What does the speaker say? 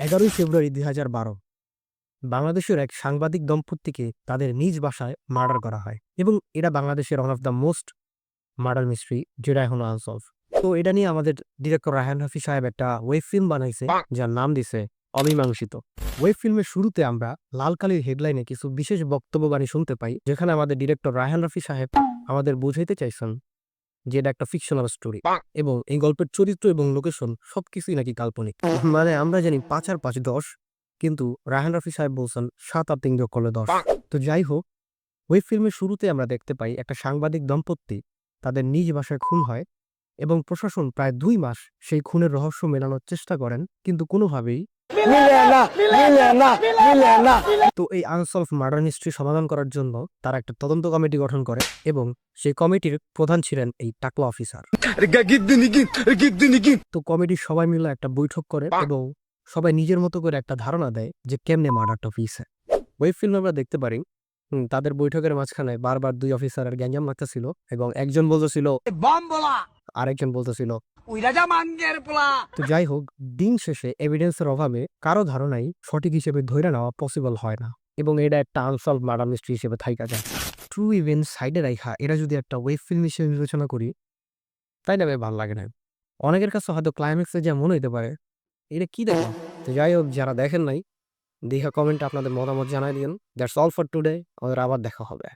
11 ফেব্রুয়ারি 2012 বাংলাদেশের এক সাংবাদিক দম্পতিকে তাদের নিজ বাসায় মার্ডার করা হয় এবং এটা বাংলাদেশের one of the most murder mystery, যেটা এখনো আনসলভ। তো এটা নিয়ে আমাদের ডিরেক্টর রায়হান রাফি সাহেব একটা ওয়েব ফিল্ম বানাইছে, যার নাম দিছে অমীমাংসিত। ওয়েব ফিল্মের শুরুতে আমরা লাল কালির হেডলাইনে কিছু বিশেষ বক্তব্যবাণী শুনতে পাই, যেখানে আমাদের ডিরেক্টর রায়হান রাফি সাহেব আমাদের বুঝাইতে চাইছেন যে এটা একটা ফিকশনাল স্টোরি এবং এই গল্পের চরিত্র এবং লোকেশন সবকিছুই নাকি কাল্পনিক। মানে আমরা জানি 5 আর 5 10, কিন্তু রায়হান রাফি সাহেব বলছেন 7 আর 3 যোগ করলে 10। তো যাই হোক, ওয়েব ফিল্মের শুরুতে আমরা দেখতে পাই একটা সাংবাদিক দম্পতি তাদের নিজ বাসায় খুন হয় এবং প্রশাসন প্রায় 2 মাস সেই খুনের রহস্য মেলানোর চেষ্টা করেন, কিন্তু কোনোভাবেই তো এই আনসলভ মার্ডার মিস্ট্রি সমাধান করার জন্য তারা একটা তদন্ত কমিটি গঠন করে এবং সেই কমিটির প্রধান ছিলেন এই টাকলা অফিসার। তো কমিটির সবাই মিলে একটা বৈঠক করে এবং সবাই নিজের মতো করে একটা ধারণা দেয় যে কেমনে মার্ডারটা হইছে। ওয়েব ফিল্মে আমরা দেখতে পারি তাদের বৈঠকের মাঝখানে বারবার 2 অফিসারের গ্যাঞ্জাম লাগতেছিল এবং একজন বলতেছিল আরেকজন বলতেছিল। তো যাই হোক, দিন শেষে এভিডেন্সের অভাবে কারো ধারণাই সঠিক হিসেবে ধরে নেওয়া পসিবল হয় না এবং এটা একটা আনসলভ মার্ডার মিস্ট্রি হিসেবে থাইকা যায়। ট্রু ইভেন্ট সাইডে রাখা এটা যদি একটা ওয়েব ফিল্ম হিসেবে বিবেচনা করি, তাই না? ভালো লাগে না অনেকের কাছে, হয়তো ক্লাইম্যাক্সে যা মনে হইতে পারে এটা কি দেখলাম। তো যাই হোক, যারা দেখেন নাই দেখা কমেন্টে আপনাদের মতামত জানাই দিন। That's all for today. আমাদের আবার দেখা হবে।